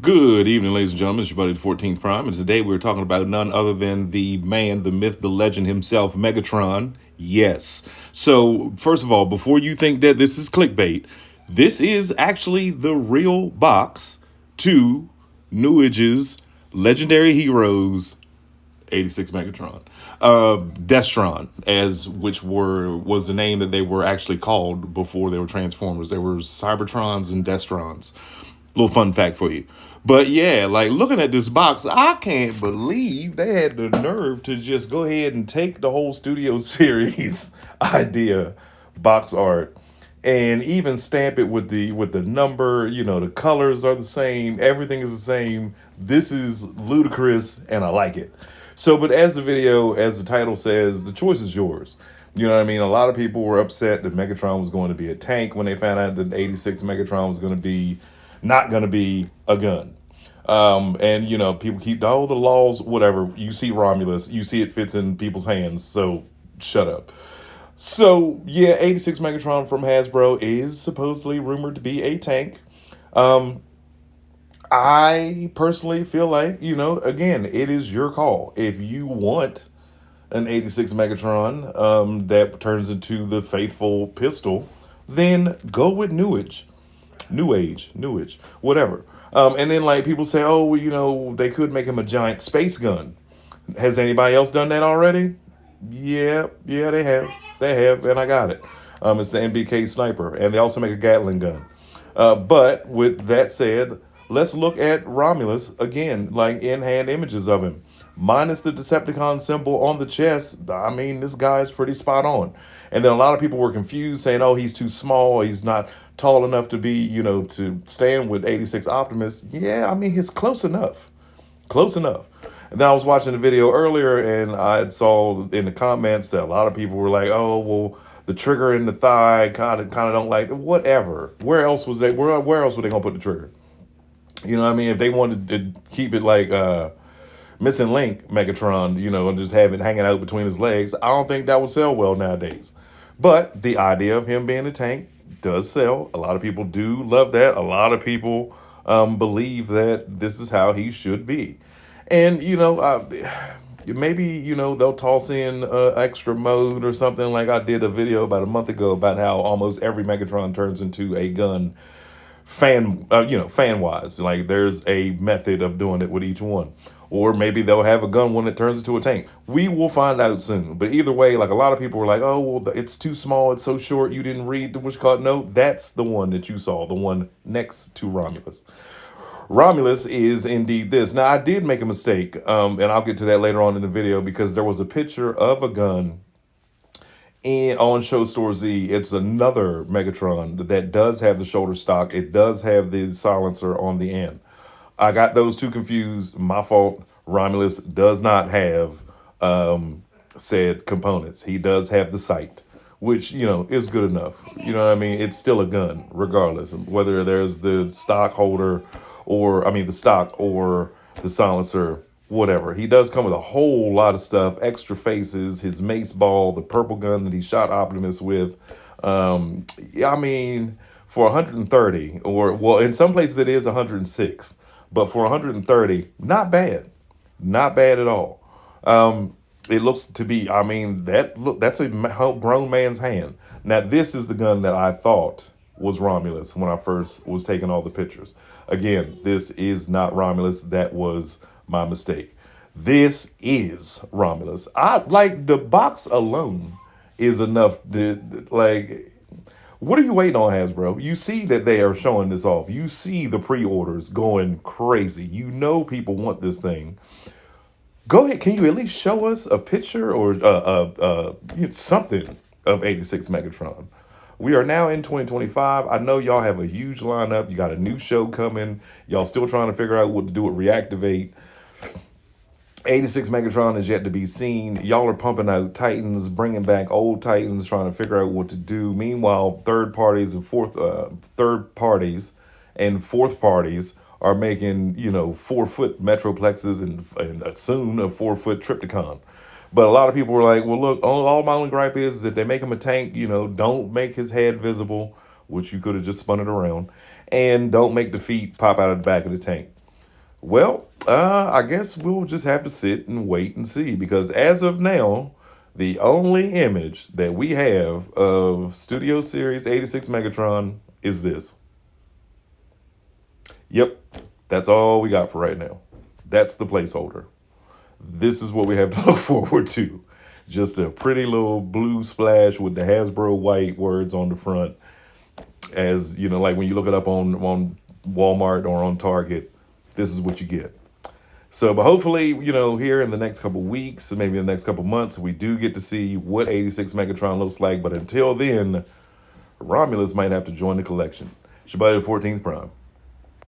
Good evening, ladies and gentlemen. It's your buddy, the 14th Prime, and today we're talking about none other than the man, the myth, the legend himself, Megatron. Yes. So, first of all, before you think that this is clickbait, this is actually the real box to Newage's Legendary Heroes 86 Megatron. Destron, as which was the name that they were actually called before they were Transformers. They were Cybertrons and Destrons. Little fun fact for you. But yeah, like looking at this box, I can't believe they had the nerve to just go ahead and take the whole Studio Series idea, box art, and even stamp it with the number. You know, the colors are the same, everything is the same. This is ludicrous, and I like it. So, but as the video, as the title says, the choice is yours. You know what I mean? A lot of people were upset that Megatron was going to be a tank when they found out that 86 Megatron was going to be not going to be a gun. And, you know, people keep, all the laws, whatever. You see Romulus, you see it fits in people's hands. So shut up. So, yeah, 86 Megatron from Hasbro is supposedly rumored to be a tank. I personally feel like, you know, again, it is your call. If you want an 86 Megatron that turns into the faithful pistol, then go with Newage, whatever. And then like people say, oh, well, you know, they could make him a giant space gun. Has anybody else done that already? Yeah, they have, and I got it. It's the MBK sniper, and they also make a Gatling gun. But with that said, let's look at Romulus again, like in-hand images of him. Minus the Decepticon symbol on the chest, I mean, this guy is pretty spot on. And then a lot of people were confused, saying, oh, he's too small, he's not tall enough to be, you know, to stand with 86 Optimus. Yeah, I mean, he's close enough. Close enough. And then I was watching the video earlier, and I saw in the comments that a lot of people were like, oh, well, the trigger in the thigh kind of don't like it. Whatever. Where else else were they gonna put the trigger? You know what I mean? If they wanted to keep it like missing link Megatron, you know, and just have it hanging out between his legs, I don't think that would sell well nowadays. But the idea of him being a tank does sell. A lot of people do love that. A lot of people believe that this is how he should be. And, you know, maybe, you know, they'll toss in extra mode or something. Like I did a video about a month ago about how almost every Megatron turns into a gun fan wise. Like there's a method of doing it with each one. Or maybe they'll have a gun when it turns into a tank. We will find out soon. But either way, like a lot of people were like, oh, well, it's too small, it's so short, you didn't read the what's called. No, that's the one that you saw, the one next to Romulus. Romulus is indeed this. Now, I did make a mistake, and I'll get to that later on in the video, because there was a picture of a gun on Show Store Z. It's another Megatron that does have the shoulder stock. It does have the silencer on the end. I got those two confused. My fault. Romulus does not have said components. He does have the sight, which, you know, is good enough. You know what I mean? It's still a gun, regardless of whether there's the stock holder or, I mean, the stock or the silencer, whatever. He does come with a whole lot of stuff, extra faces, his mace ball, the purple gun that he shot Optimus with. I mean, for 130, or, well, in some places it is 106, but for 130, not bad. Not bad at all. It looks to be, I mean, that's a grown man's hand. Now, this is the gun that I thought was Romulus when I first was taking all the pictures. Again, this is not Romulus. That was my mistake. This is Romulus. I like the box alone is enough to, like, what are you waiting on, Hasbro? You see that they are showing this off. You see the pre-orders going crazy. You know people want this thing. Go ahead. Can you at least show us a picture or something of 86 Megatron? We are now in 2025. I know y'all have a huge lineup. You got a new show coming. Y'all still trying to figure out what to do with Reactivate. 86 Megatron is yet to be seen. Y'all are pumping out Titans, bringing back old Titans, trying to figure out what to do. Meanwhile, third parties and fourth parties are making, you know, 4-foot Metroplexes and soon a 4-foot Triptychon. But a lot of people were like, well, look, all my only gripe is that they make him a tank, you know, don't make his head visible, which you could have just spun it around, and don't make the feet pop out of the back of the tank. Well, I guess we'll just have to sit and wait and see because as of now, the only image that we have of Studio Series 86 Megatron is this. Yep, that's all we got for right now. That's the placeholder. This is what we have to look forward to. Just a pretty little blue splash with the Hasbro white words on the front. As you know, like when you look it up on Walmart or on Target, this is what you get. So, but hopefully, here in the next couple weeks, maybe in the next couple months, we do get to see what 86 Megatron looks like. But until then, Romulus might have to join the collection. Shabbat the 14th Prime.